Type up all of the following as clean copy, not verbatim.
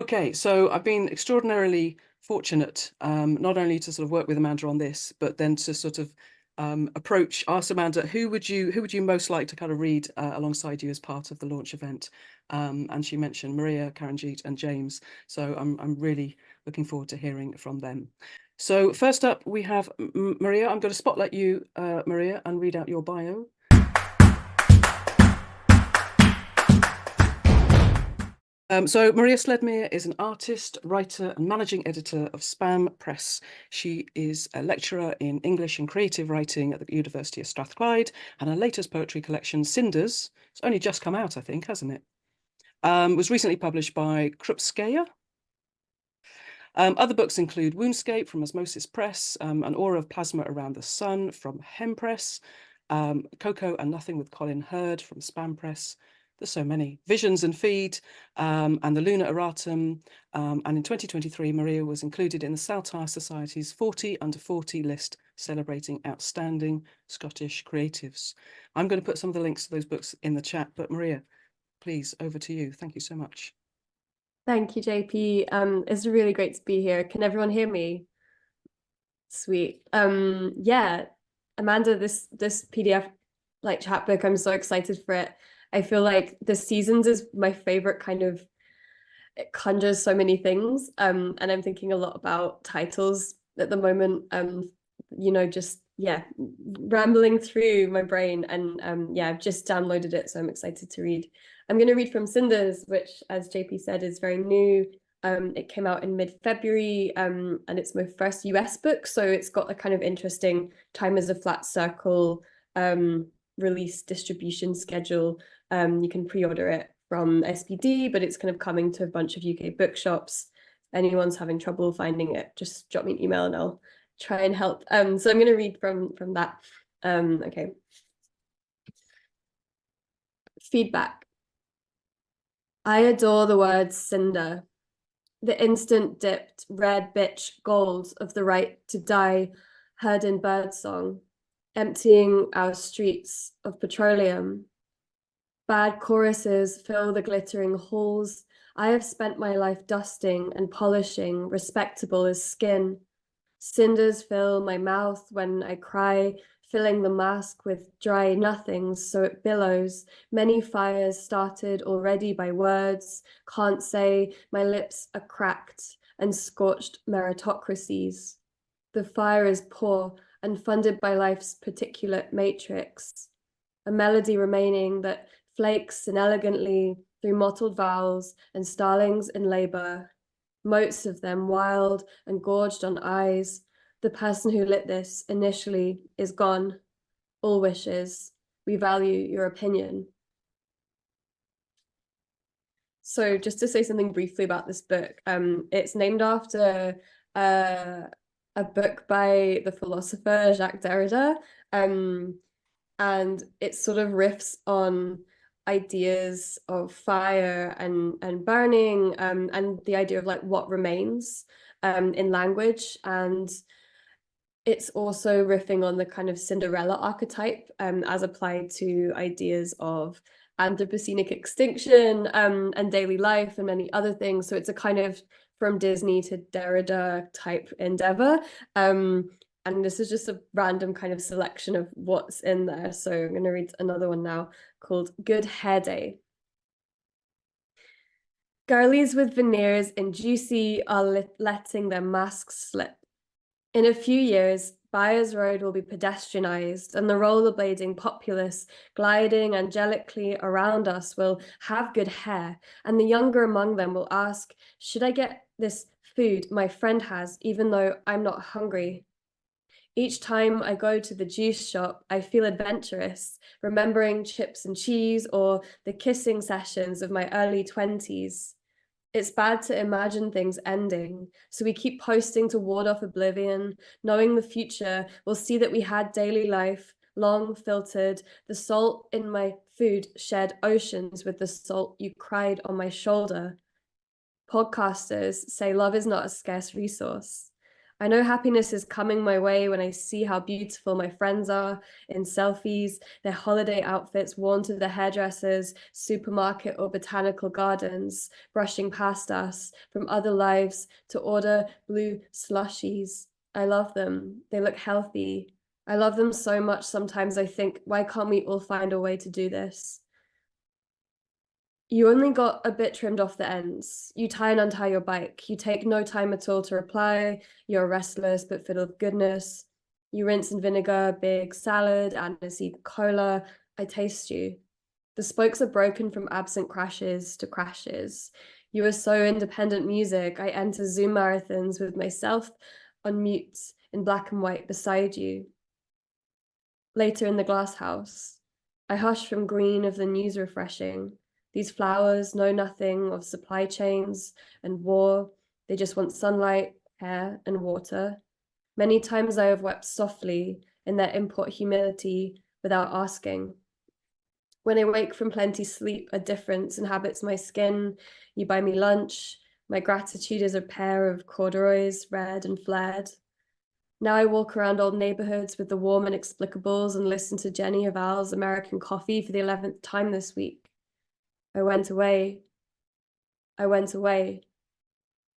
Okay, so I've been extraordinarily fortunate, not only to sort of work with Amanda on this, but then to sort of ask Amanda, who would you most like to kind of read alongside you as part of the launch event? And she mentioned Maria, Karenjit, and James. So I'm really looking forward to hearing from them. So first up, we have Maria. I'm going to spotlight you, Maria, and read out your bio. So Maria Sledmere is an artist, writer, and managing editor of Spam Press. She is a lecturer in English and creative writing at the University of Strathclyde, and her latest poetry collection, Cinders, it's only just come out, I think, hasn't it? Was recently published by Krupskaya. Other books include Woundscape from Osmosis Press, An Aura of Plasma Around the Sun from Hem Press, Cocoa and Nothing with Colin Hurd from Spam Press. There's so many. Visions and Feed, and the Luna Erratum. And in 2023, Maria was included in the Saltire Society's 40 Under 40 list, celebrating outstanding Scottish creatives. I'm going to put some of the links to those books in the chat, but Maria, please, over to you. Thank you so much. Thank you, JP. It's really great to be here. Can everyone hear me? Sweet. Yeah, Amanda, this PDF like chapbook, I'm so excited for it. I feel like the seasons is my favorite kind of, it conjures so many things. And I'm thinking a lot about titles at the moment. You know, just rambling through my brain, and yeah, I've just downloaded it, so I'm excited to read. I'm going to read from Cinders, which, as JP said, is very new. It came out in mid-February, and it's my first US book, so it's got a kind of interesting time as a flat circle release distribution schedule. You can pre-order it from SPD, but it's kind of coming to a bunch of UK bookshops. If anyone's having trouble finding it, just drop me an email and I'll try and help. So I'm going to read from that. Okay. Feedback. I adore the word cinder, the instant dipped red bitch gold of the right to die heard in birdsong, emptying our streets of petroleum. Bad choruses fill the glittering halls. I have spent my life dusting and polishing, respectable as skin. Cinders fill my mouth when I cry, filling the mask with dry nothings so it billows. Many fires started already by words, can't say, my lips are cracked and scorched meritocracies. The fire is poor and funded by life's particulate matrix. A melody remaining that flakes inelegantly through mottled vowels and starlings in labor. Motes of them wild and gorged on eyes. The person who lit this initially is gone. All wishes. We value your opinion. So just to say something briefly about this book, it's named after a book by the philosopher Jacques Derrida, and it sort of riffs on ideas of fire and burning, and the idea of like what remains in language. And it's also riffing on the kind of Cinderella archetype as applied to ideas of Anthropocenic extinction and daily life and many other things. So it's a kind of from Disney to Derrida type endeavor. And this is just a random kind of selection of what's in there. So I'm going to read another one now called Good Hair Day. Girlies with veneers and juicy are letting their masks slip. In a few years, Byers Road will be pedestrianized, and the rollerblading populace gliding angelically around us will have good hair, and the younger among them will ask, should I get this food my friend has, even though I'm not hungry? Each time I go to the juice shop, I feel adventurous, remembering chips and cheese or the kissing sessions of my early 20s. It's bad to imagine things ending, so we keep posting to ward off oblivion, knowing the future will see that we had daily life, long filtered, the salt in my food shared oceans with the salt you cried on my shoulder. Podcasters say love is not a scarce resource. I know happiness is coming my way when I see how beautiful my friends are in selfies, their holiday outfits worn to the hairdressers, supermarket or botanical gardens, brushing past us from other lives to order blue slushies. I love them. They look healthy. I love them so much sometimes I think, why can't we all find a way to do this? You only got a bit trimmed off the ends. You tie and untie your bike. You take no time at all to reply. You're restless but filled with goodness. You rinse in vinegar, big salad, aniseed cola. I taste you. The spokes are broken from absent crashes to crashes. You are so independent music. I enter Zoom marathons with myself on mute in black and white beside you. Later in the glass house, I hush from green of the news refreshing. These flowers know nothing of supply chains and war. They just want sunlight, air, and water. Many times I have wept softly in their import humility without asking. When I wake from plenty sleep, a difference inhabits my skin. You buy me lunch. My gratitude is a pair of corduroys, red and flared. Now I walk around old neighborhoods with the warm inexplicables and listen to Jenny of Al's American Coffee for the 11th time this week. I went away. I went away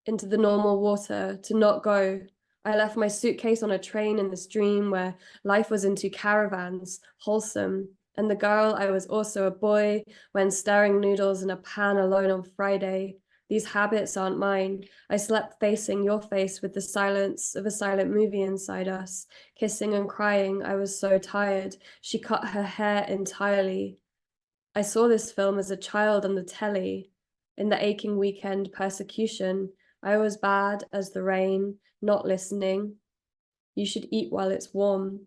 into the normal water to not go. I left my suitcase on a train in this dream where life was into caravans, wholesome. And the girl, I was also a boy when stirring noodles in a pan alone on Friday. These habits aren't mine. I slept facing your face with the silence of a silent movie inside us, kissing and crying. I was so tired. She cut her hair entirely. I saw this film as a child on the telly. In the aching weekend persecution, I was bad as the rain, not listening. You should eat while it's warm.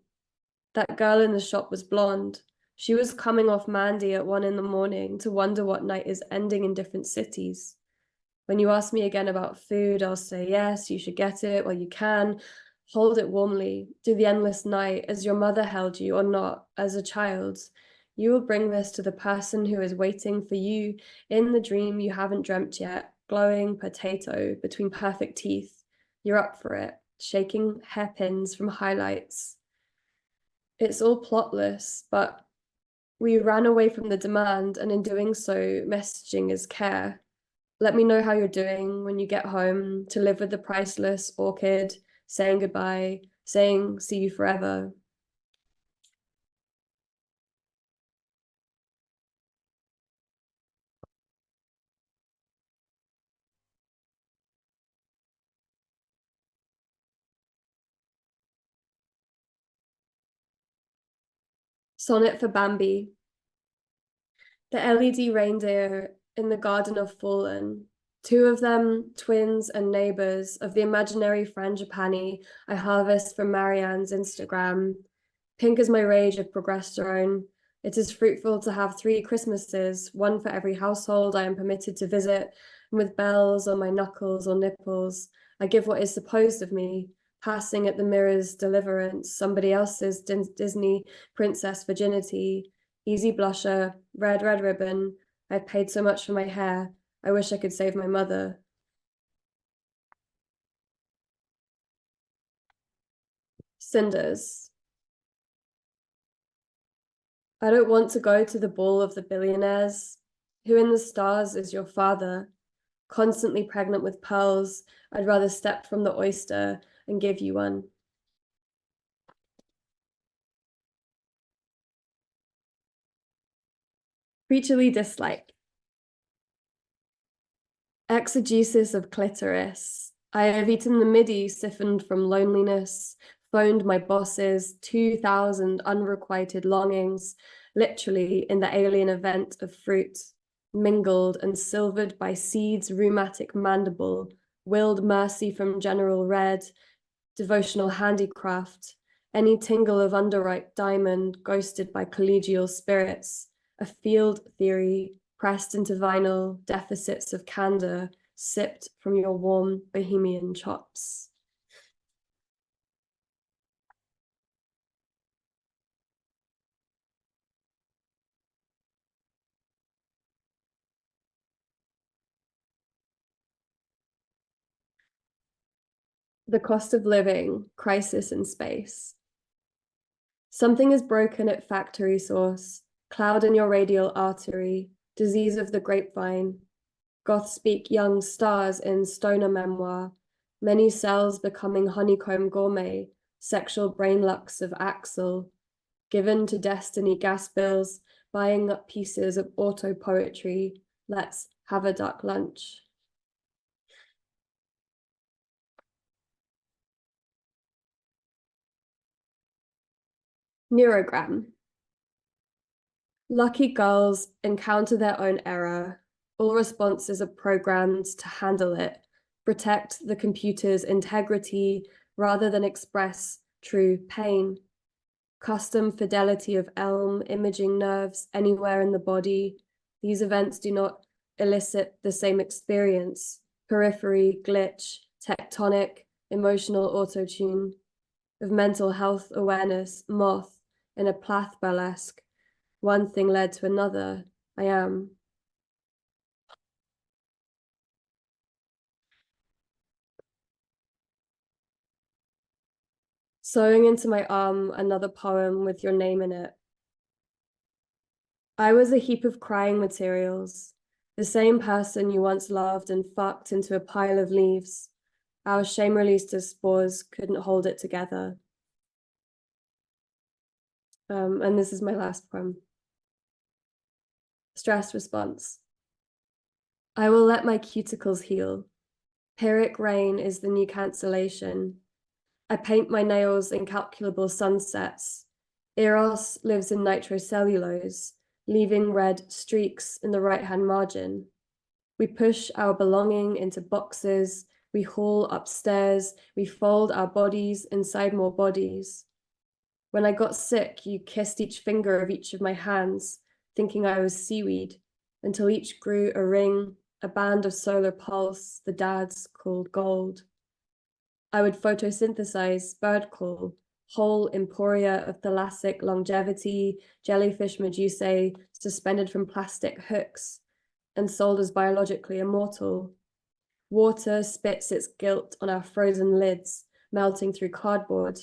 That girl in the shop was blonde. She was coming off Mandy at 1 a.m. to wonder what night is ending in different cities. When you ask me again about food, I'll say, yes, you should get it while you can. Hold it warmly. Do the endless night as your mother held you or not as a child. You will bring this to the person who is waiting for you in the dream you haven't dreamt yet, glowing potato between perfect teeth. You're up for it, shaking hairpins from highlights. It's all plotless, but we ran away from the demand, and in doing so, messaging is care. Let me know how you're doing when you get home to live with the priceless orchid, saying goodbye, saying see you forever. Sonnet for Bambi. The LED reindeer in the garden of fallen. Two of them, twins and neighbors of the imaginary frangipani I harvest from Marianne's Instagram. Pink is my rage of progesterone. It is fruitful to have 3 Christmases, one for every household I am permitted to visit, and with bells on my knuckles or nipples, I give what is supposed of me, passing at the mirror's deliverance, somebody else's Disney princess virginity, easy blusher, red ribbon. I've paid so much for my hair. I wish I could save my mother. Cinders. I don't want to go to the ball of the billionaires. Who in the stars is your father? Constantly pregnant with pearls, I'd rather step from the oyster and give you one. Creaturely dislike. Exegesis of clitoris. I have eaten the midi siphoned from loneliness, phoned my bosses, 2,000 unrequited longings, literally in the alien event of fruit, mingled and silvered by seeds rheumatic mandible, willed mercy from general red, devotional handicraft, any tingle of underripe diamond ghosted by collegial spirits, a field theory pressed into vinyl, deficits of candor sipped from your warm bohemian chops. The cost of living, crisis in space. Something is broken at factory source, cloud in your radial artery, disease of the grapevine. Goths speak young stars in stoner memoir, many cells becoming honeycomb gourmet, sexual brain lux of Axel, given to destiny gas bills, buying up pieces of auto poetry, let's have a duck lunch. Neurogram. Lucky gulls encounter their own error. All responses are programmed to handle it, protect the computer's integrity rather than express true pain. Custom fidelity of elm, imaging nerves anywhere in the body. These events do not elicit the same experience. Periphery, glitch, tectonic, emotional autotune. Of mental health awareness, moth in a plath burlesque. One thing led to another. I am. Sewing into my arm another poem with your name in it. I was a heap of crying materials, the same person you once loved and fucked into a pile of leaves. Our shame released as spores couldn't hold it together. And this is my last poem. Stress response. I will let my cuticles heal. Pyrrhic rain is the new cancellation. I paint my nails incalculable sunsets. Eros lives in nitrocellulose, leaving red streaks in the right-hand margin. We push our belonging into boxes, we haul upstairs, we fold our bodies inside more bodies. When I got sick, you kissed each finger of each of my hands, thinking I was seaweed, until each grew a ring, a band of solar pulse the dads called gold. I would photosynthesize bird call, whole emporia of thalassic longevity, jellyfish medusae suspended from plastic hooks, and sold as biologically immortal. Water spits its guilt on our frozen lids, melting through cardboard.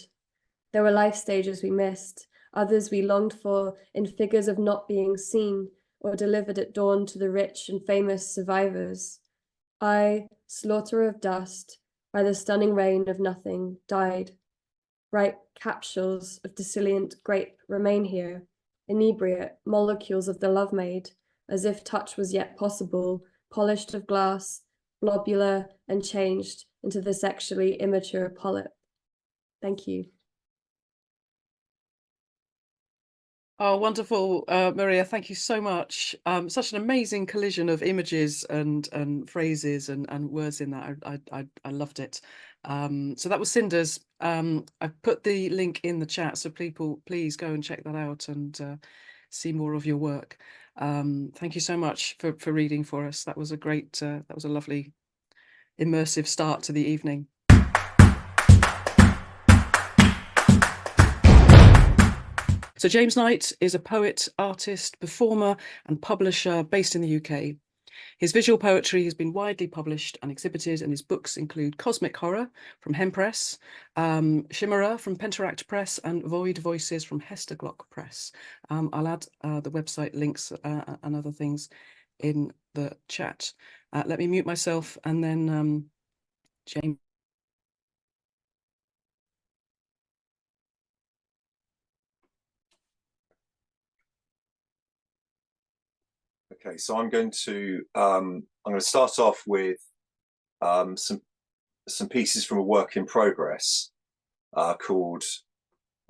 There were life stages we missed, others we longed for in figures of not being seen or delivered at dawn to the rich and famous survivors. I, slaughterer of dust, by the stunning rain of nothing, died. Ripe capsules of disilient grape remain here, inebriate molecules of the love maid, as if touch was yet possible, polished of glass, globular, and changed into the sexually immature polyp. Thank you. Oh, wonderful, Maria. Thank you so much. Such an amazing collision of images and phrases and words in that. I loved it. So that was Cinder's. I've put the link in the chat, so people please go and check that out and see more of your work. Thank you so much for reading for us. That was a great, that was a lovely, immersive start to the evening. So James Knight is a poet, artist, performer and publisher based in the UK. His visual poetry has been widely published and exhibited, and his books include Cosmic Horror from Hempress, Chimera from Penteract Press, and Void Voices from Hesterglock Press. I'll add the website links and other things in the chat. Let me mute myself and then James. Okay, so I'm going to start off with some pieces from a work in progress called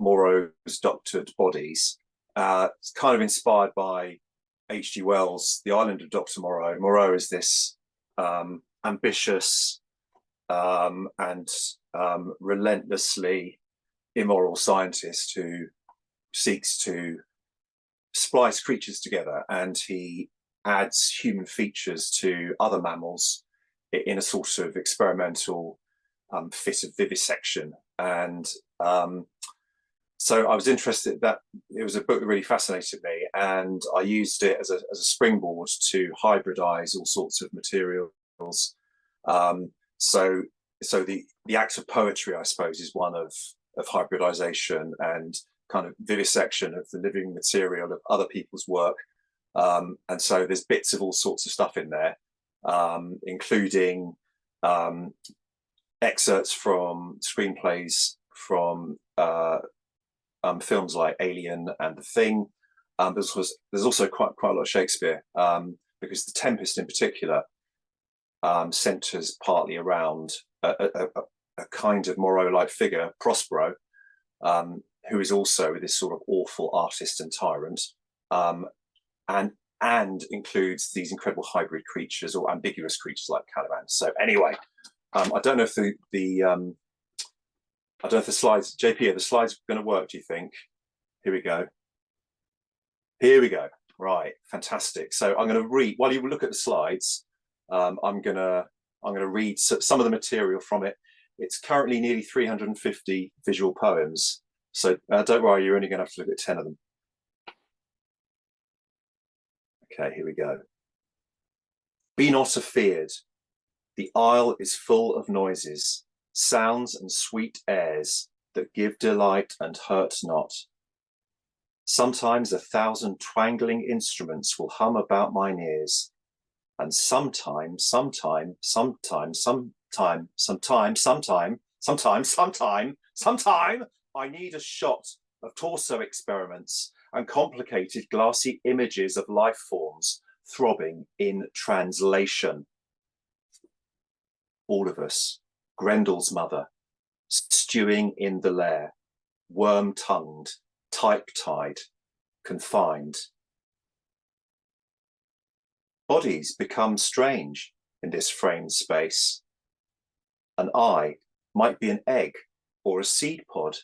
Moreau's Doctored Bodies. It's kind of inspired by H.G. Wells' The Island of Dr. Moreau. Moreau is this ambitious and relentlessly immoral scientist who seeks to splice creatures together, and he adds human features to other mammals in a sort of experimental fit of vivisection. And so I was interested that it was a book that really fascinated me, and I used it as a springboard to hybridize all sorts of materials. So so the act of poetry, I suppose, is one of hybridization and kind of vivisection of the living material of other people's work. And so there's bits of all sorts of stuff in there, including excerpts from screenplays from films like Alien and The Thing. There's also quite a lot of Shakespeare, because The Tempest in particular centres partly around a kind of Moreau-like figure, Prospero, who is also this sort of awful artist and tyrant, and includes these incredible hybrid creatures or ambiguous creatures like Caliban. So anyway, I don't know if the slides, JP, are the slides going to work, do you think? Here we go. Here we go. Right, fantastic. So I'm going to read, while you look at the slides, I'm going to read some of the material from it. It's currently nearly 350 visual poems. So don't worry, you're only going to have to look at 10 of them. Okay, here we go. Be not afeared. The isle is full of noises, sounds and sweet airs that give delight and hurt not. Sometimes 1,000 twangling instruments will hum about mine ears, and sometime, I need a shot of torso experiments and complicated glassy images of life forms throbbing in translation. All of us, Grendel's mother, stewing in the lair, worm-tongued, type-tied, confined. Bodies become strange in this framed space. An eye might be an egg or a seed pod.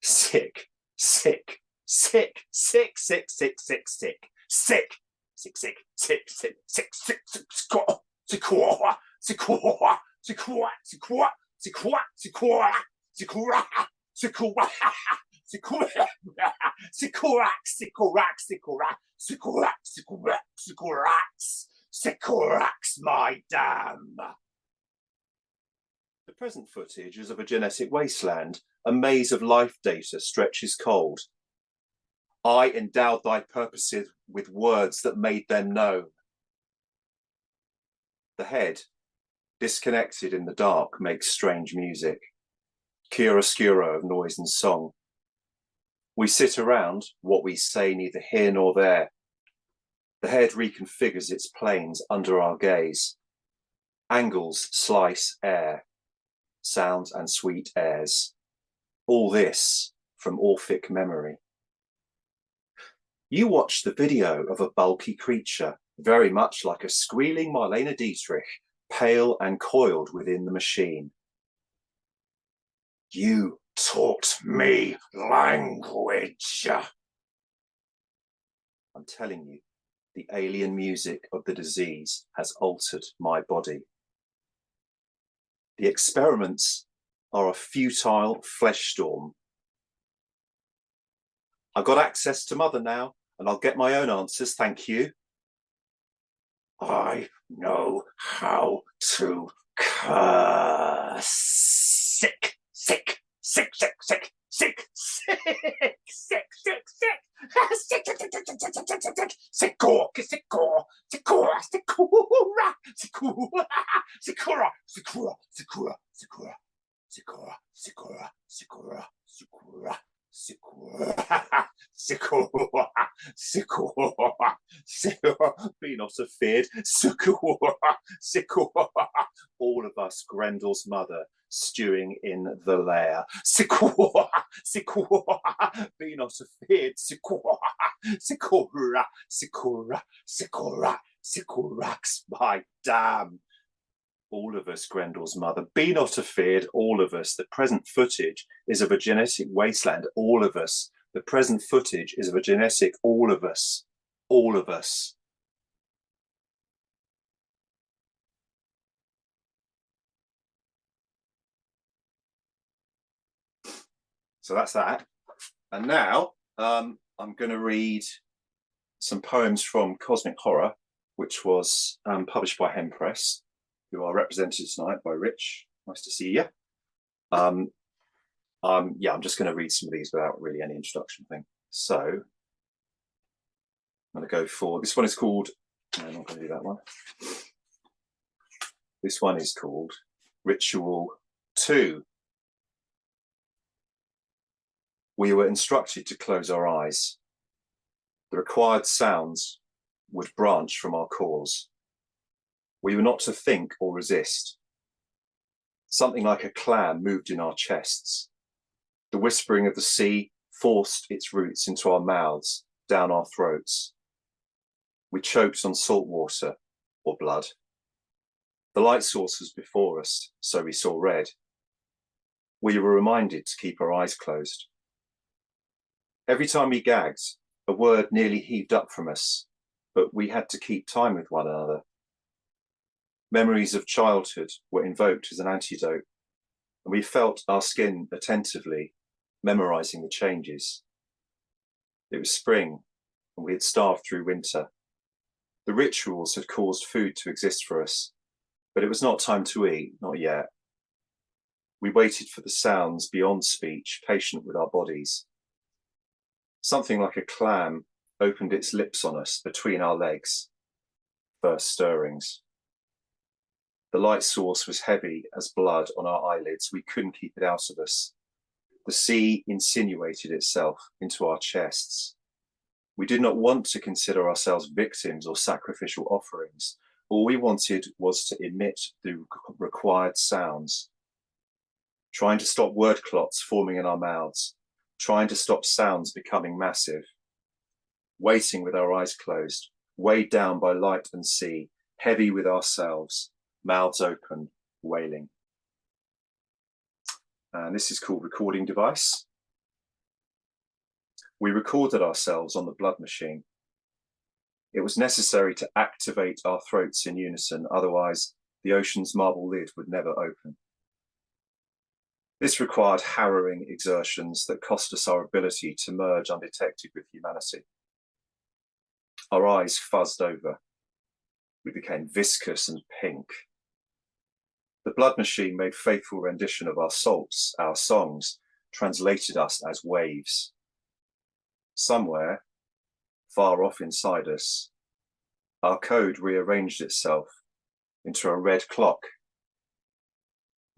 Sick, sick, sick, sick, sick, sick, sick, sick, sick, sick, sick, sick, sick, sick, sick, sick, my dam. The present footage is of a genetic wasteland. A maze of life data stretches cold. I endowed thy purposes with words that made them known. The head, disconnected in the dark, makes strange music, chiaroscuro of noise and song. We sit around, what we say neither here nor there. The head reconfigures its planes under our gaze. Angles slice air, sounds and sweet airs. All this from Orphic memory. You watch the video of a bulky creature, very much like a squealing Marlene Dietrich, pale and coiled within the machine. You taught me language. I'm telling you, the alien music of the disease has altered my body. The experiments are a futile flesh storm. I've got access to Mother now, and I'll get my own answers, thank you. I know how to curse. Sick, sick, sick, sick, sick, sick, sick, sick, sick, sick. Be not afeared. All of us, Grendel's mother, stewing in the lair. Be not afeared. My dam. All of us, Grendel's mother, be not afeared, all of us. The present footage is of a genetic wasteland, all of us. The present footage is of a genetic, all of us. All of us. So that's that. And now I'm going to read some poems from Cosmic Horror, which was published by Hen Press, who are represented tonight by Rich Nice to see you. Yeah, I'm just going to read some of these without really any introduction thing. So I'm going to go for, this one is called, no, I'm not going to do that one. This one is called Ritual 2. We were instructed to close our eyes. The required sounds would branch from our cores. We were not to think or resist. Something like a clam moved in our chests. The whispering of the sea forced its roots into our mouths, down our throats. We choked on salt water or blood. The light source was before us, so we saw red. We were reminded to keep our eyes closed. Every time we gagged, a word nearly heaved up from us, but we had to keep time with one another. Memories of childhood were invoked as an antidote, and we felt our skin attentively, memorizing the changes. It was spring, and we had starved through winter. The rituals had caused food to exist for us, but it was not time to eat, not yet. We waited for the sounds beyond speech, patient with our bodies. Something like a clam opened its lips on us between our legs. First stirrings. The light source was heavy as blood on our eyelids. We couldn't keep it out of us. The sea insinuated itself into our chests. We did not want to consider ourselves victims or sacrificial offerings. All we wanted was to emit the required sounds. Trying to stop word clots forming in our mouths. Trying to stop sounds becoming massive. Waiting with our eyes closed, weighed down by light and sea, heavy with ourselves, mouths open, wailing. And this is called Recording Device. We recorded ourselves on the blood machine. It was necessary to activate our throats in unison, otherwise the ocean's marble lid would never open. This required harrowing exertions that cost us our ability to merge undetected with humanity. Our eyes fuzzed over. We became viscous and pink. The blood machine made faithful rendition of our salts, our songs, translated us as waves. Somewhere, far off inside us, our code rearranged itself into a red clock,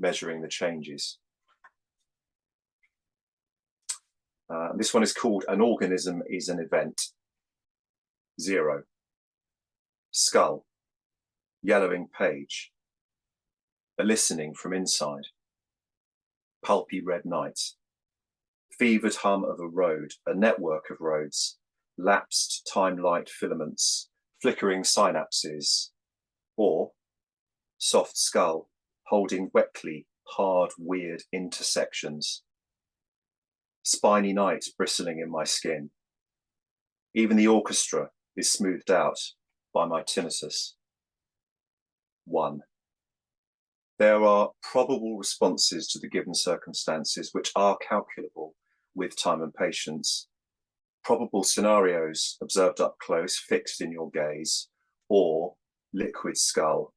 measuring the changes. This one is called An Organism is an Event. 0. Skull. Yellowing page. A listening from inside. Pulpy red night. Fevered hum of a road, a network of roads. Lapsed time-light filaments. Flickering synapses. Or soft skull, holding wetly hard, weird intersections. Spiny night bristling in my skin. Even the orchestra is smoothed out by my tinnitus. 1. There are probable responses to the given circumstances which are calculable with time and patience. Probable scenarios observed up close, fixed in your gaze, or liquid skull,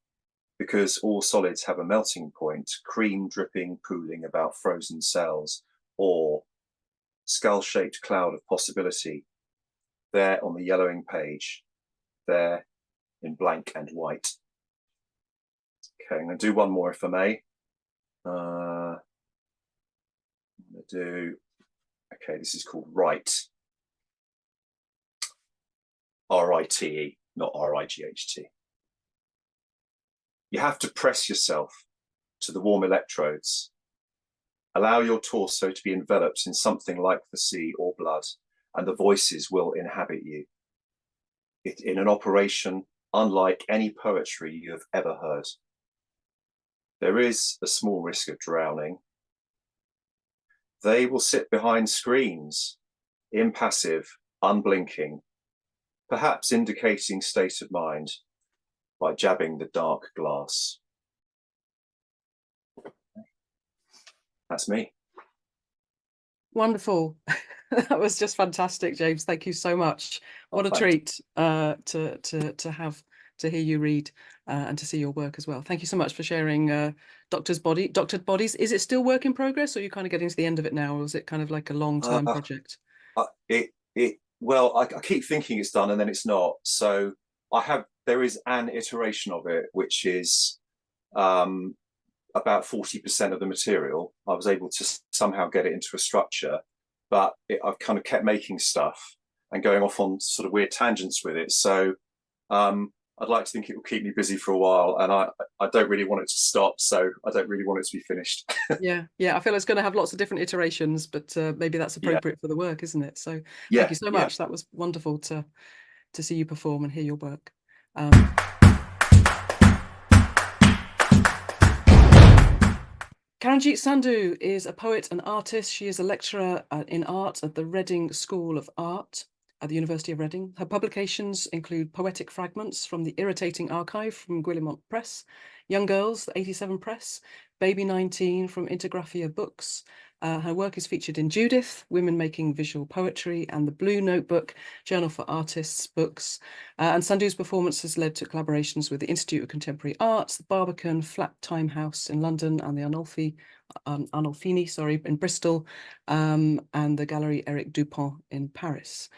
because all solids have a melting point, cream dripping, pooling about frozen cells, or skull-shaped cloud of possibility, there on the yellowing page, there in blank and white. Okay, I'm going to do one more if I may. I'm going to do, okay, this is called Write. R-I-T-E, not R-I-G-H-T. You have to press yourself to the warm electrodes. Allow your torso to be enveloped in something like the sea or blood, and the voices will inhabit you. In an operation unlike any poetry you have ever heard. There is a small risk of drowning. They will sit behind screens, impassive, unblinking, perhaps indicating state of mind by jabbing the dark glass. That's me. Wonderful. That was just fantastic, James. Thank you so much. What a treat to have hear you read and to see your work as well. Thank you so much for sharing Doctored Bodies. Is it still work in progress, or are you kind of getting to the end of it now, or is it kind of like a long-term project? Well, I keep thinking it's done and then it's not. So there is an iteration of it, which is about 40% of the material. I was able to somehow get it into a structure, but I've kind of kept making stuff and going off on sort of weird tangents with it. So I'd like to think it will keep me busy for a while, and I don't really want it to stop, so I don't really want it to be finished. Yeah, I feel it's going to have lots of different iterations, but maybe that's appropriate for the work, isn't it? So thank you so much. That was wonderful to see you perform and hear your work. Karenjit Sandhu is a poet and artist. She is a lecturer in art at the Reading School of Art at the University of Reading. Her publications include Poetic Fragments from the Irritating Archive from Guillemot Press, Young Girls, the 87 Press, Baby 19 from Intergraphia Books. Her work is featured in Judith, Women Making Visual Poetry, and the Blue Notebook, Journal for Artists books. And Sandhu's performance has led to collaborations with the Institute of Contemporary Arts, the Barbican, Flat Time House in London, and the Arnolfini, in Bristol, and the Gallery Eric Dupont in Paris.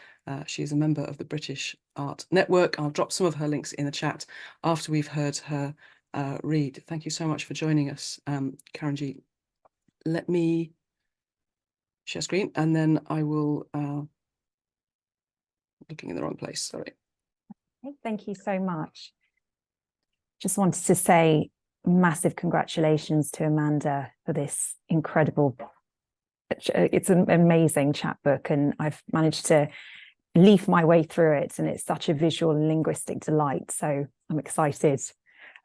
She is a member of the British Art Network. I'll drop some of her links in the chat after we've heard her read. Thank you so much for joining us, Karenjit. Let me share screen, and then I will, looking in the wrong place, sorry. Thank you so much. Just wanted to say massive congratulations to Amanda for this incredible, it's an amazing chapbook, and I've managed to leaf my way through it, and it's such a visual and linguistic delight. So I'm excited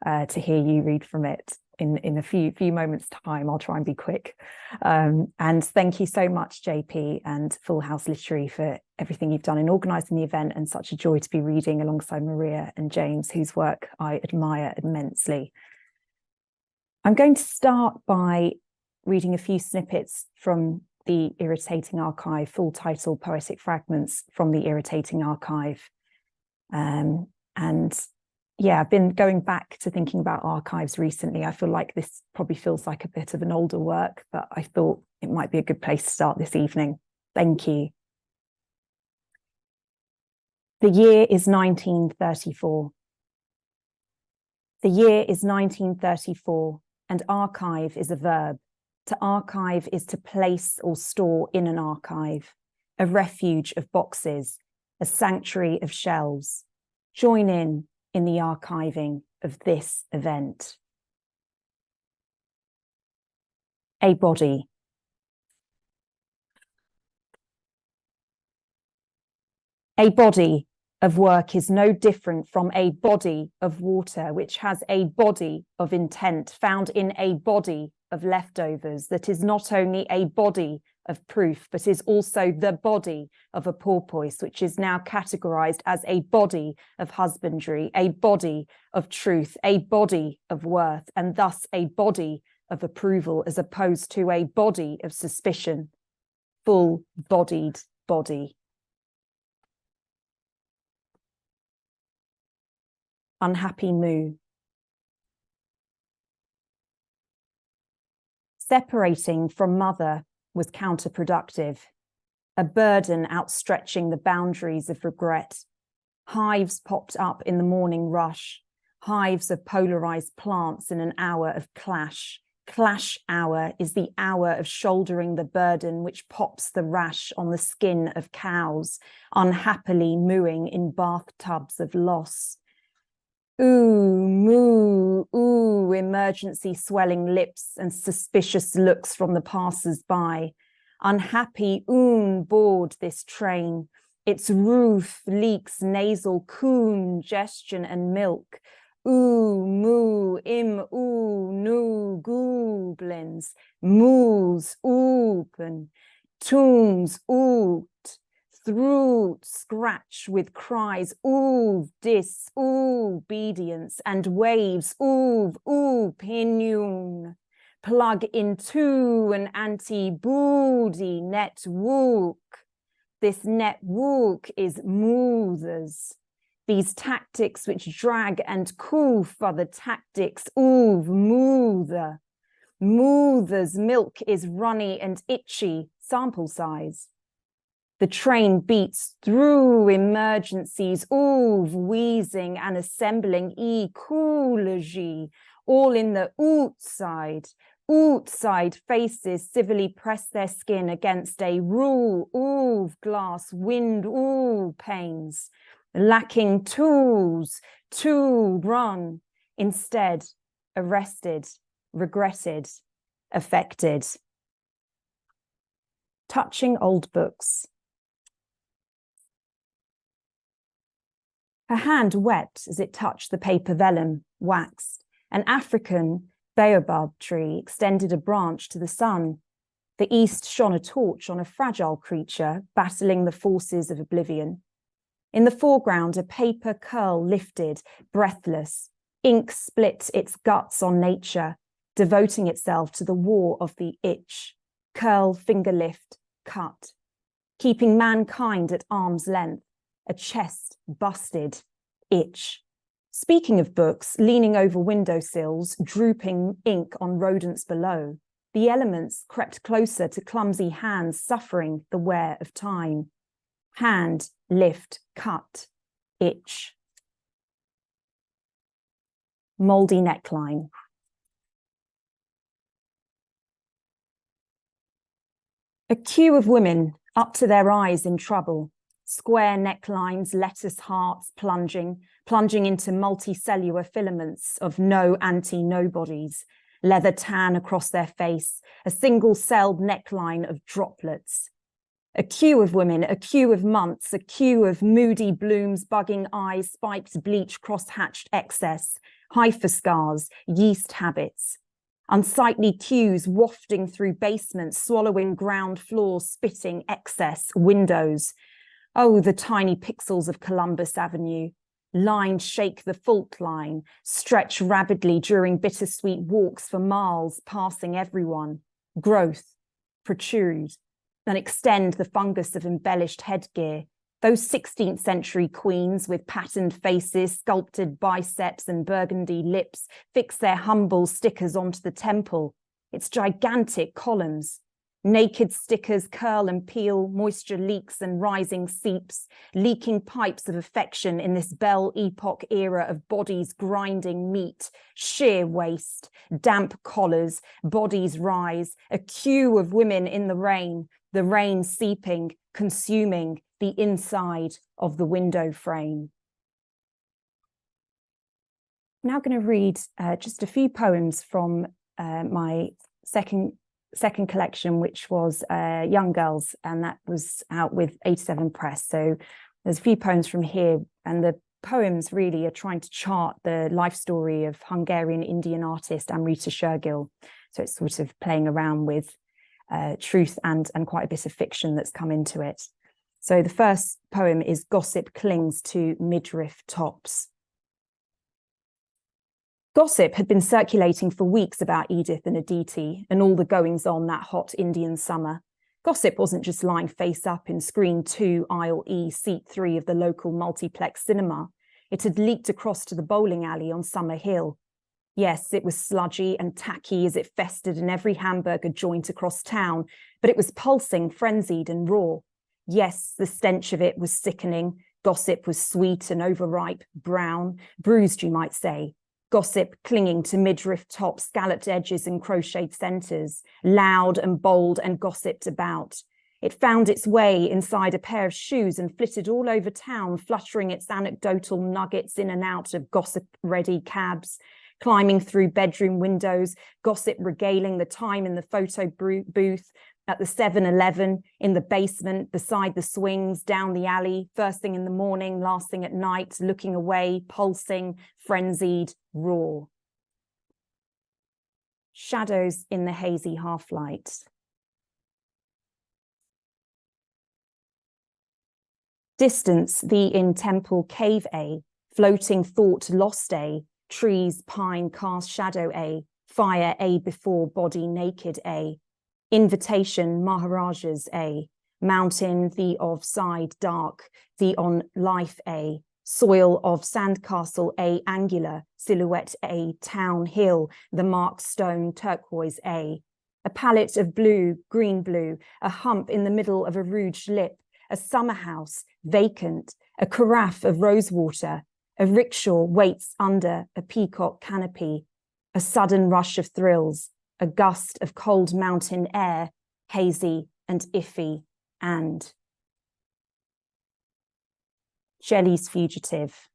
to hear you read from it in a few moments time. I'll try and be quick. And thank you so much, JP and Full House Literary, for everything you've done in organising the event, and such a joy to be reading alongside Maria and James, whose work I admire immensely. I'm going to start by reading a few snippets from the Irritating Archive, full title Poetic Fragments from the Irritating Archive. And yeah, I've been going back to thinking about archives recently. I feel like this probably feels like a bit of an older work, but I thought it might be a good place to start this evening. Thank you. The year is 1934. The year is 1934, and archive is a verb. To archive is to place or store in an archive, a refuge of boxes, a sanctuary of shelves. Join in the archiving of this event. A body. A body of work is no different from a body of water, which has a body of intent found in a body of leftovers that is not only a body of proof, but is also the body of a porpoise, which is now categorized as a body of husbandry, a body of truth, a body of worth, and thus a body of approval, as opposed to a body of suspicion, full-bodied body. Unhappy moo. Separating from mother was counterproductive, a burden outstretching the boundaries of regret. Hives popped up in the morning rush, hives of polarized plants in an hour of clash. Clash hour is the hour of shouldering the burden which pops the rash on the skin of cows, unhappily mooing in bathtubs of loss. Ooh, moo, ooh, emergency swelling lips and suspicious looks from the passers-by. Unhappy board this train. Its roof leaks nasal congestion and milk. Ooh, moo, no, goblins. Moos, open. Tombs, oot. Throat scratch with cries, ooh, obedience, and waves, opinion. Plug into an anti-booty network. This network is mothers. these tactics which drag and coof are the tactics of moother. Moother's milk is runny and itchy, sample size. The train beats through emergencies, of wheezing and assembling ecology, all in the outside. Outside faces civilly press their skin against a rule of glass wind, all panes, lacking tools to run, instead arrested, regretted, affected. Touching old books. Her hand wept as it touched the paper vellum, waxed. An African baobab tree extended a branch to the sun. The east shone a torch on a fragile creature battling the forces of oblivion. In the foreground, a paper curl lifted, breathless. Ink split its guts on nature, devoting itself to the war of the itch. Curl, finger lift, cut. Keeping mankind at arm's length, a chest busted, itch. Speaking of books, leaning over windowsills, drooping ink on rodents below, the elements crept closer to clumsy hands suffering the wear of time. Hand, lift, cut, itch. Mouldy neckline. A queue of women up to their eyes in trouble. Square necklines, lettuce hearts plunging into multicellular filaments of no anti-nobodies, leather tan across their face, a single-celled neckline of droplets. A queue of women, a queue of months, a queue of moody blooms, bugging eyes, spiked bleach, cross-hatched excess, hypha scars, yeast habits. Unsightly queues wafting through basements, swallowing ground floors, spitting excess, windows. Oh, the tiny pixels of Columbus Avenue. Lines shake the fault line, stretch rapidly during bittersweet walks for miles, passing everyone. Growth, protrude, and extend the fungus of embellished headgear. Those 16th century queens with patterned faces, sculpted biceps and burgundy lips fix their humble stickers onto the temple. It's gigantic columns. Naked stickers curl and peel, moisture leaks and rising seeps, leaking pipes of affection in this Belle Epoch era of bodies grinding meat, sheer waste, damp collars, bodies rise, a queue of women in the rain seeping, consuming the inside of the window frame. I'm now going to read just a few poems from my second collection, which was Young Girls, and that was out with 87 Press. So there's a few poems from here, and the poems really are trying to chart the life story of Hungarian Indian artist Amrita Shergill. So it's sort of playing around with truth and quite a bit of fiction that's come into it. So the first poem is Gossip Clings to Midriff Tops. Gossip had been circulating for weeks about Edith and Aditi and all the goings-on that hot Indian summer. Gossip wasn't just lying face up in screen 2, aisle E, seat 3 of the local multiplex cinema. It had leaked across to the bowling alley on Summer Hill. Yes, it was sludgy and tacky as it festered in every hamburger joint across town, but it was pulsing, frenzied and raw. Yes, the stench of it was sickening. Gossip was sweet and overripe, brown, bruised, you might say. Gossip clinging to midriff tops, scalloped edges and crocheted centres, loud and bold and gossiped about. It found its way inside a pair of shoes and flitted all over town, fluttering its anecdotal nuggets in and out of gossip-ready cabs, climbing through bedroom windows, gossip regaling the time in the photo booth, at the 7-Eleven, in the basement, beside the swings, down the alley, first thing in the morning, last thing at night, looking away, pulsing, frenzied, raw. Shadows in the hazy half-light. Distance, the in-temple cave A, floating thought lost A, trees, pine, cast shadow A, fire A before body naked A, invitation, Maharajas A, mountain, the of side dark, the on life A, soil of Sandcastle A angular, silhouette A town hill, the marked stone turquoise A palette of blue, green blue, a hump in the middle of a rouged lip, a summer house, vacant, a carafe of rosewater, a rickshaw waits under a peacock canopy, a sudden rush of thrills, a gust of cold mountain air, hazy and iffy, and Jelly's fugitive.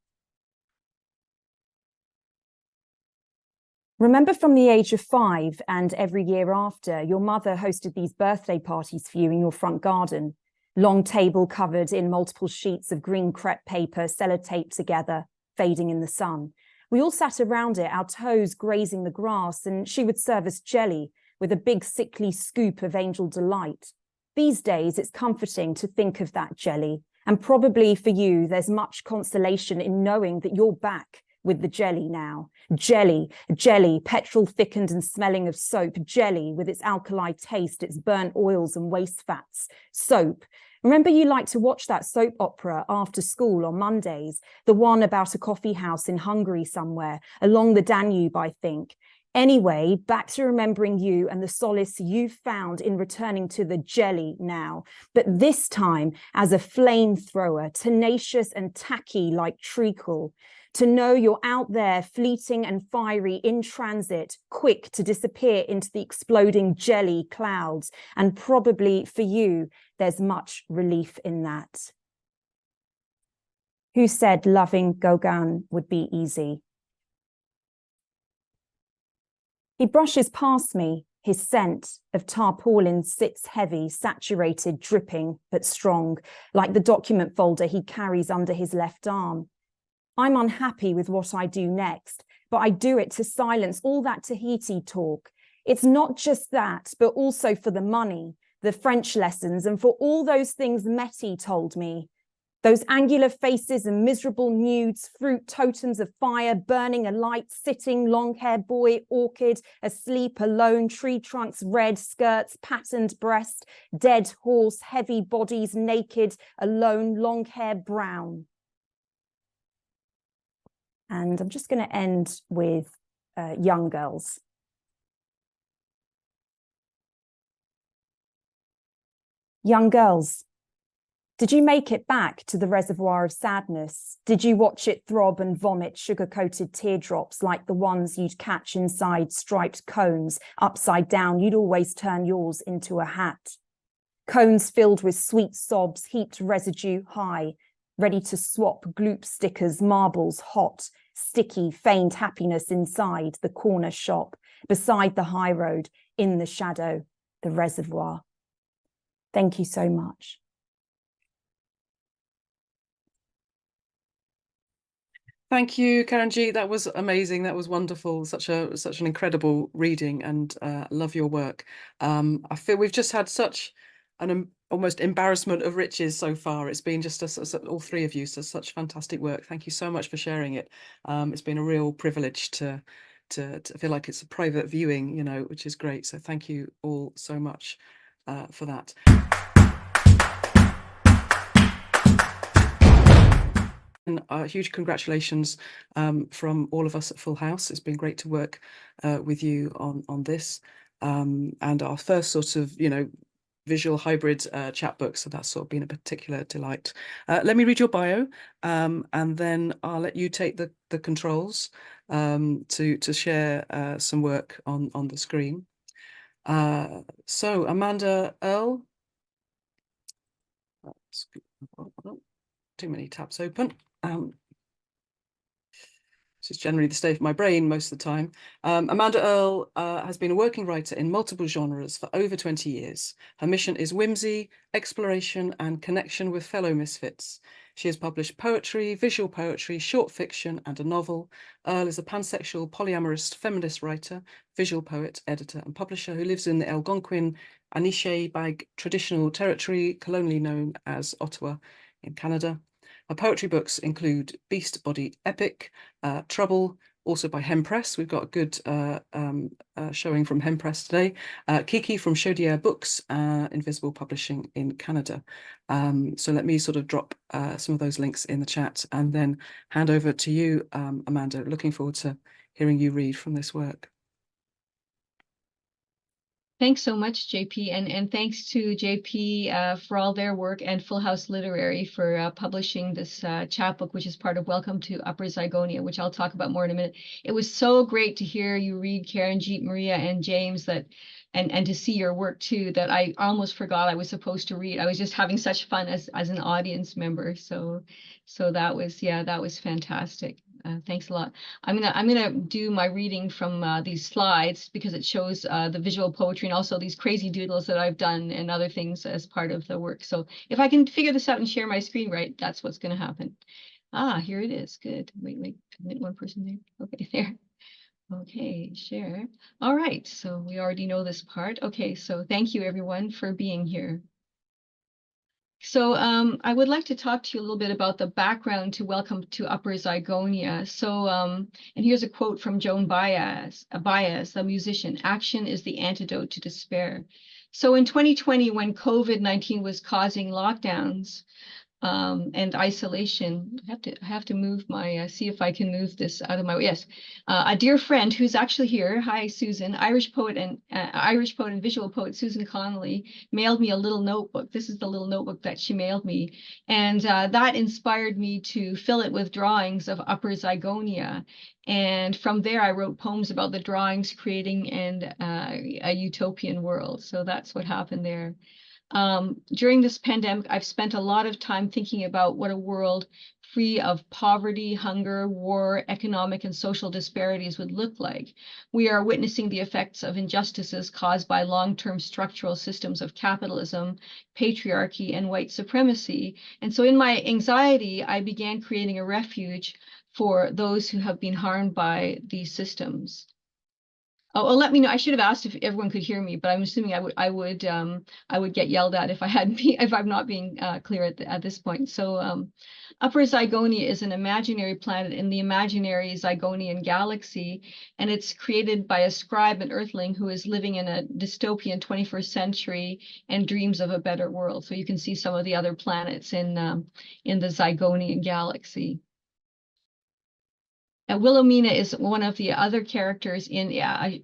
Remember from the age of 5 and every year after, your mother hosted these birthday parties for you in your front garden. Long table covered in multiple sheets of green crepe paper, sellotaped together, fading in the sun. We all sat around it, our toes grazing the grass, and she would serve us jelly with a big sickly scoop of angel delight. These days, it's comforting to think of that jelly. And probably for you, there's much consolation in knowing that you're back with the jelly now. Jelly, jelly, petrol thickened and smelling of soap. Jelly with its alkali taste, its burnt oils and waste fats. Soap. Remember you liked to watch that soap opera after school on Mondays, the one about a coffee house in Hungary somewhere, along the Danube, I think. Anyway, back to remembering you and the solace you've found in returning to the jelly now, but this time as a flamethrower, tenacious and tacky like treacle. To know you're out there, fleeting and fiery, in transit, quick to disappear into the exploding jelly clouds. And probably for you, there's much relief in that. Who said loving Gauguin would be easy? He brushes past me. His scent of tarpaulin sits heavy, saturated, dripping, but strong, like the document folder he carries under his left arm. I'm unhappy with what I do next, but I do it to silence all that Tahiti talk. It's not just that, but also for the money, the French lessons, and for all those things Metty told me. Those angular faces and miserable nudes, fruit totems of fire, burning a light, sitting, long-haired boy, orchid, asleep, alone, tree trunks, red, skirts, patterned breast, dead horse, heavy bodies, naked, alone, long hair, brown. And I'm just going to end with young girls. Young girls. Did you make it back to the reservoir of sadness? Did you watch it throb and vomit sugar-coated teardrops like the ones you'd catch inside striped cones, upside down? You'd always turn yours into a hat. Cones filled with sweet sobs, heaped residue high, ready to swap gloop stickers, marbles hot, sticky, feigned happiness inside the corner shop, beside the high road, in the shadow, the reservoir. Thank you so much. Thank you, Karenjit. That was amazing. That was wonderful. Such an incredible reading, and love your work. I feel we've just had such an almost embarrassment of riches so far. It's been just all three of you, so such fantastic work. Thank you so much for sharing it. It's been a real privilege to feel like it's a private viewing, you know, which is great. So thank you all so much for that. And huge congratulations from all of us at Full House. It's been great to work with you on this, and our first sort of, you know, visual hybrid chapbook. So that's sort of been a particular delight. Let me read your bio, and then I'll let you take the controls to share some work on the screen. So Amanda Earl. Too many tabs open. This is generally the state of my brain most of the time. Amanda Earl has been a working writer in multiple genres for over 20 years. Her mission is whimsy, exploration, and connection with fellow misfits. She has published poetry, visual poetry, short fiction, and a novel. Earl is a pansexual, polyamorous, feminist writer, visual poet, editor, and publisher who lives in the Algonquin Anishinaabeg traditional territory, colonially known as Ottawa in Canada. Her poetry books include Beast Body Epic, Trouble, also by Hem Press. We've got a good showing from Hem Press today. Kiki from Chaudiere Books, Invisible Publishing in Canada. So let me sort of drop some of those links in the chat and then hand over to you, Amanda. Looking forward to hearing you read from this work. Thanks so much, JP, and thanks to JP for all their work, and Full House Literary for publishing this chapbook, which is part of Welcome to Upper Zygonia, which I'll talk about more in a minute. It was so great to hear you read Karenjit, Maria, and James, that and to see your work too, that I almost forgot I was supposed to read. I was just having such fun as an audience member. So that was fantastic. Thanks a lot. I'm gonna do my reading from these slides because it shows the visual poetry and also these crazy doodles that I've done and other things as part of the work. So if I can figure this out and share my screen right, that's what's going to happen. Here it is. Good. Wait, one person there. Okay, there. Okay, share. All right, so we already know this part. Okay, so thank you everyone for being here. So I would like to talk to you a little bit about the background to Welcome to Upper Zygonia. So, and here's a quote from Joan Baez, the musician: "Action is the antidote to despair." So in 2020, when COVID-19 was causing lockdowns and isolation, I have to move my, see if I can move this out of my way. Yes, a dear friend who's actually here, hi Susan, Irish poet and visual poet Susan Connolly, mailed me a little notebook. This is the little notebook that she mailed me, and that inspired me to fill it with drawings of Upper Zygonia. And from there, I wrote poems about the drawings creating a utopian world. So that's what happened there. During this pandemic, I've spent a lot of time thinking about what a world free of poverty, hunger, war, economic and social disparities would look like. We are witnessing the effects of injustices caused by long-term structural systems of capitalism, patriarchy, and white supremacy. And so in my anxiety, I began creating a refuge for those who have been harmed by these systems. Oh, let me know. I should have asked if everyone could hear me, but I'm assuming I would get yelled at if I'm not being clear at this point. So, Upper Zygonia is an imaginary planet in the imaginary Zygonian Galaxy, and it's created by a scribe and earthling who is living in a dystopian 21st century and dreams of a better world. So you can see some of the other planets in the Zygonian Galaxy. Willowmina is one of the other characters in,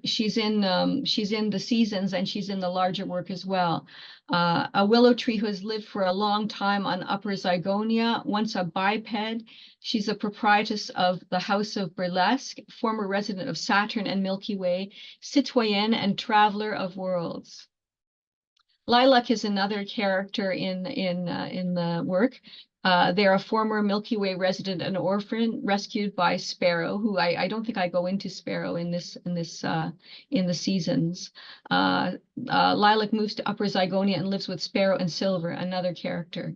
she's in the seasons, and she's in the larger work as well. A willow tree who has lived for a long time on Upper Zygonia, once a biped. She's a proprietress of the House of Burlesque, former resident of Saturn and Milky Way, citoyenne and traveler of worlds. Lilac is another character in the work. They're a former Milky Way resident and orphan rescued by Sparrow, who I don't think I go into Sparrow in the seasons. Lilac moves to Upper Zygonia and lives with Sparrow and Silver, another character.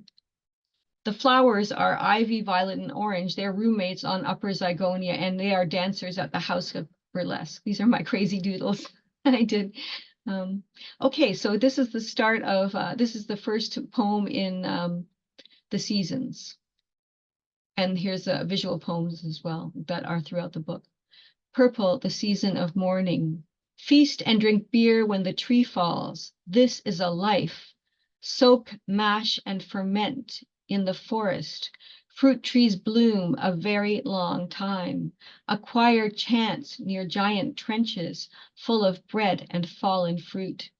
The flowers are Ivy, Violet, and Orange. They're roommates on Upper Zygonia, and they are dancers at the House of Burlesque. These are my crazy doodles I did. Okay, so this is the start of, this is the first poem in the seasons. And here's visual poems as well that are throughout the book. Purple, the season of mourning. Feast and drink beer when the tree falls. This is a life. Soak, mash, and ferment in the forest. Fruit trees bloom a very long time. Acquire chance near giant trenches full of bread and fallen fruit.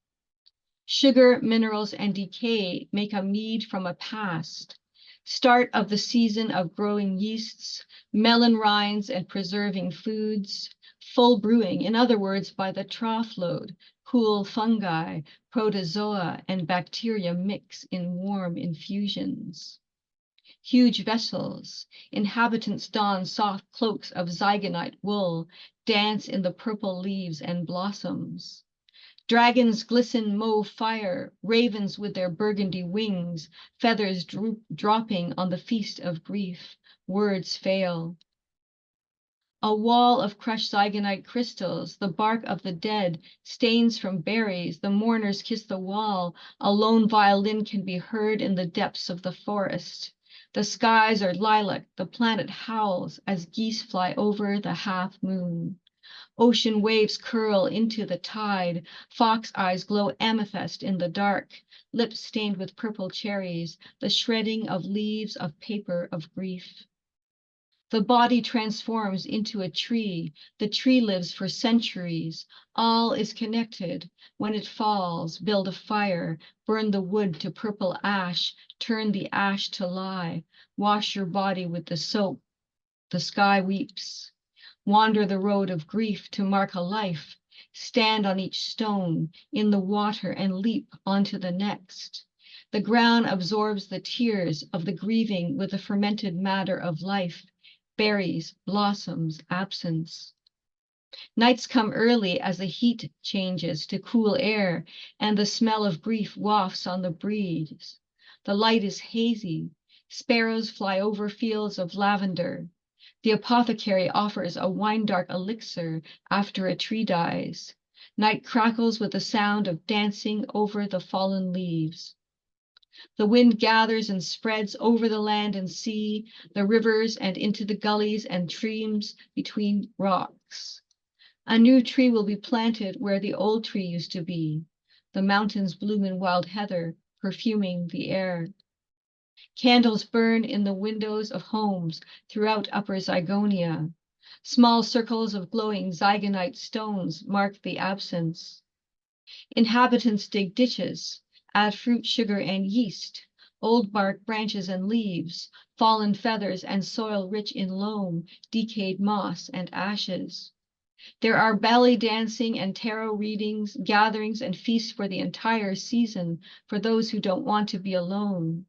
Sugar, minerals, and decay make a mead from a past. Start of the season of growing yeasts, melon rinds, and preserving foods. Full brewing, in other words, by the trough load, cool fungi, protozoa, and bacteria mix in warm infusions. Huge vessels, inhabitants don soft cloaks of zygonite wool, dance in the purple leaves and blossoms. Dragons glisten mauve fire, ravens with their burgundy wings, feathers dropping on the feast of grief, words fail. A wall of crushed zygonite crystals, the bark of the dead, stains from berries, the mourners kiss the wall, a lone violin can be heard in the depths of the forest. The skies are lilac, the planet howls as geese fly over the half moon. Ocean waves curl into the tide, fox eyes glow amethyst in the dark, lips stained with purple cherries, the shredding of leaves of paper of grief. The body transforms into a tree, the tree lives for centuries, all is connected. When it falls, build a fire, burn the wood to purple ash, turn the ash to lye, wash your body with the soap, the sky weeps. Wander the road of grief to mark a life, stand on each stone, in the water, and leap onto the next. The ground absorbs the tears of the grieving with the fermented matter of life, berries, blossoms, absence. Nights come early as the heat changes to cool air, and the smell of grief wafts on the breeze. The light is hazy. Sparrows fly over fields of lavender. The apothecary offers a wine-dark elixir after a tree dies. Night crackles with the sound of dancing over the fallen leaves. The wind gathers and spreads over the land and sea, the rivers and into the gullies and streams between rocks. A new tree will be planted where the old tree used to be. The mountains bloom in wild heather, perfuming the air. Candles burn in the windows of homes throughout Upper Zygonia. Small circles of glowing zygonite stones mark the absence. Inhabitants dig ditches, add fruit, sugar, and yeast, old bark, branches, and leaves, fallen feathers, and soil rich in loam, decayed moss, and ashes. There are belly dancing and tarot readings, gatherings, and feasts for the entire season for those who don't want to be alone.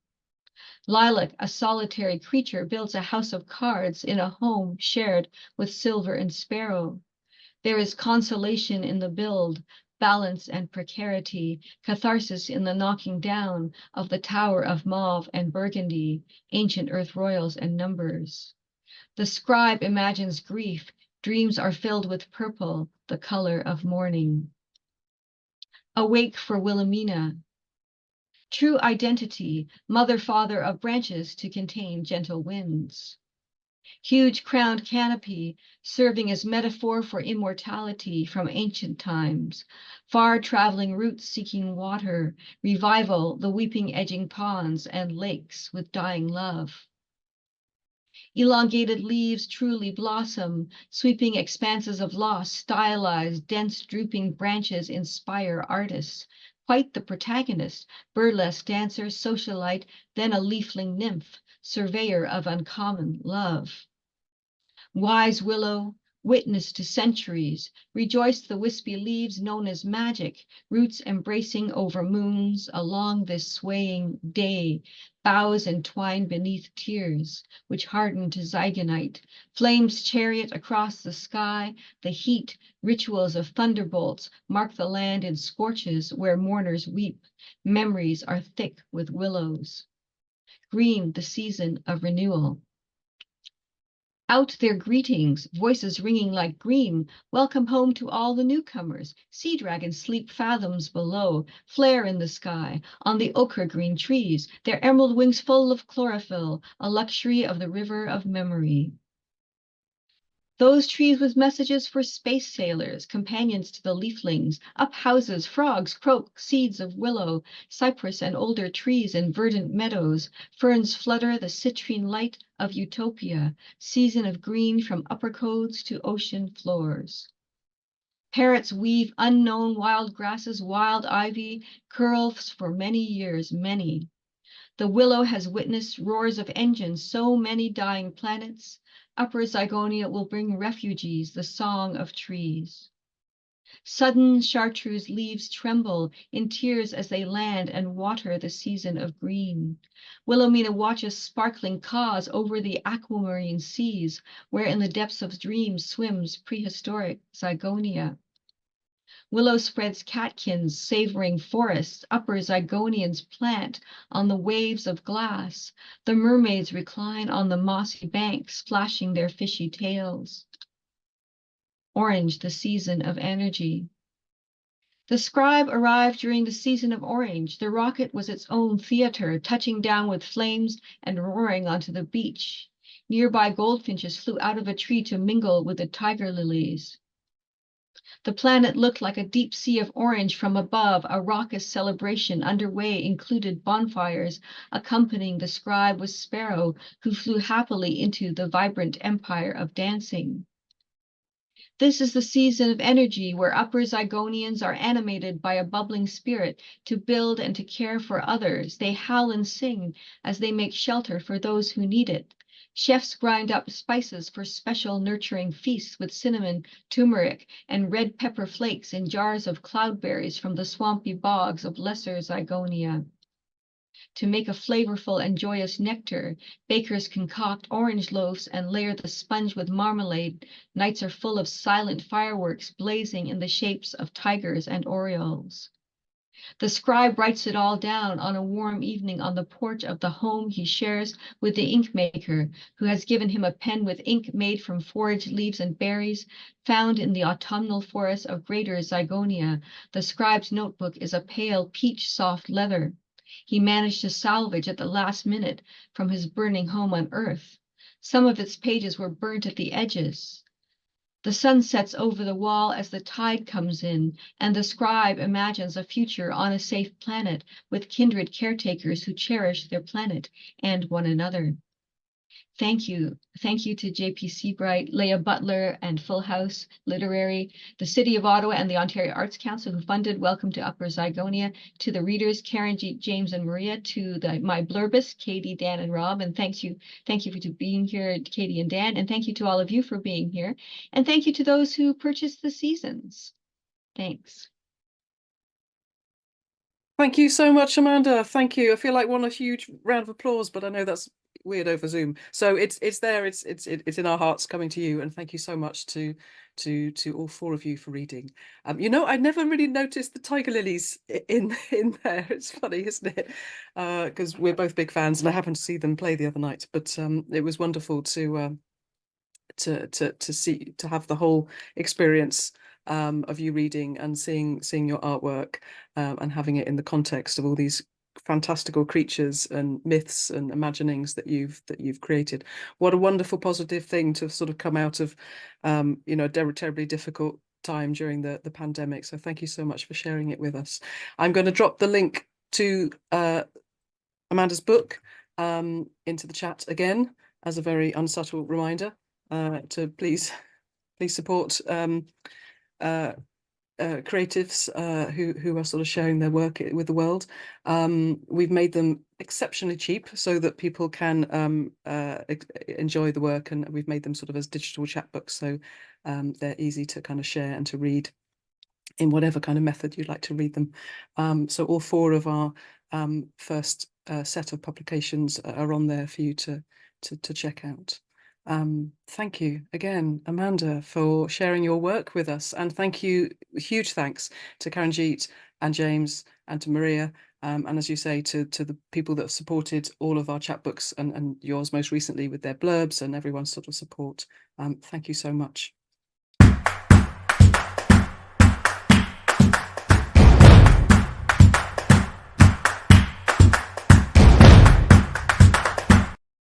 Lilac, a solitary creature, builds a house of cards in a home shared with Silver and Sparrow. There is consolation in the build, balance and precarity, catharsis in the knocking down of the tower of mauve and burgundy, ancient earth royals and numbers. The scribe imagines grief, dreams are filled with purple, the color of mourning. Awake for Wilhelmina. True identity, mother, father of branches to contain gentle winds. Huge crowned canopy, serving as metaphor for immortality from ancient times, far traveling roots seeking water, revival, the weeping edging ponds and lakes with dying love. Elongated leaves truly blossom, sweeping expanses of loss, stylized, dense drooping branches inspire artists. Quite the protagonist, burlesque dancer, socialite, then a leafling nymph, surveyor of uncommon love. Wise willow, witness to centuries, rejoice the wispy leaves known as magic, roots embracing over moons along this swaying day, boughs entwined beneath tears, which harden to zygonite, flames chariot across the sky, the heat, rituals of thunderbolts mark the land in scorches where mourners weep, memories are thick with willows. Green, the season of renewal. Out their greetings, voices ringing like green, welcome home to all the newcomers. Sea dragons sleep fathoms below, flare in the sky, on the ochre green trees, their emerald wings full of chlorophyll, a luxury of the river of memory. Those trees with messages for space sailors, companions to the leaflings, up houses, frogs croak, seeds of willow, cypress and older trees in verdant meadows, ferns flutter the citrine light of utopia, season of green from upper codes to ocean floors. Parrots weave unknown wild grasses, wild ivy, curls for many years, many. The willow has witnessed roars of engines, so many dying planets. Upper Zygonia will bring refugees the song of trees. Sudden chartreuse leaves tremble in tears as they land and water the season of green. Wilhelmina watches sparkling cause over the aquamarine seas, where in the depths of dreams swims prehistoric Zygonia. Willow spreads catkins, savoring forests. Upper Zygonians plant on the waves of glass. The mermaids recline on the mossy banks, flashing their fishy tails. Orange, the season of energy. The scribe arrived during the season of orange. The rocket was its own theater, touching down with flames and roaring onto the beach. Nearby goldfinches flew out of a tree to mingle with the tiger lilies. The planet looked like a deep sea of orange from above. A raucous celebration underway included bonfires. Accompanying the scribe was Sparrow, who flew happily into the vibrant empire of dancing. This is the season of energy where Upper Zygonians are animated by a bubbling spirit to build and to care for others. They howl and sing as they make shelter for those who need it. Chefs grind up spices for special nurturing feasts with cinnamon, turmeric, and red pepper flakes in jars of cloudberries from the swampy bogs of Lesser Zygonia. To make a flavorful and joyous nectar, bakers concoct orange loaves and layer the sponge with marmalade. Nights are full of silent fireworks blazing in the shapes of tigers and orioles. The scribe writes it all down on a warm evening on the porch of the home he shares with the ink maker, who has given him a pen with ink made from forage leaves and berries found in the autumnal forests of Greater Zygonia. The scribe's notebook is a pale peach soft leather. He managed to salvage at the last minute from his burning home on Earth. Some of its pages were burnt at the edges. The sun sets over the wall as the tide comes in, and the scribe imagines a future on a safe planet with kindred caretakers who cherish their planet and one another. Thank you. Thank you to JP Seabright, Leah Butler, and Full House Literary, the City of Ottawa, and the Ontario Arts Council who funded Welcome to Upper Zygonia, to the readers, Karenjit, James, and Maria, to my blurbists, Katie, Dan, and Rob, and thank you for being here, Katie and Dan, and thank you to all of you for being here, and thank you to those who purchased the seasons. Thanks. Thank you so much, Amanda. Thank you. I feel like one a huge round of applause, but I know that's weird over Zoom. So it's there. It's in our hearts coming to you. And thank you so much to all four of you for reading. You know, I never really noticed the tiger lilies in there. It's funny, isn't it? Because we're both big fans, and I happened to see them play the other night. But it was wonderful to have the whole experience of you reading and seeing your artwork and having it in the context of all these fantastical creatures and myths and imaginings that you've created. What a wonderful positive thing to sort of come out of you know, a terribly difficult time during the pandemic. So thank you so much for sharing it with us. I'm going to drop the link to Amanda's book into the chat again as a very unsubtle reminder to please support creatives who are sort of sharing their work with the world. We've made them exceptionally cheap so that people can enjoy the work, and we've made them sort of as digital chapbooks, so they're easy to kind of share and to read in whatever kind of method you'd like to read them. So all four of our first set of publications are on there for you to check out. Thank you again, Amanda, for sharing your work with us, and thank you, huge thanks to Karenjit and James and to Maria, and as you say, to the people that have supported all of our chapbooks and yours most recently with their blurbs and everyone's sort of support. Thank you so much.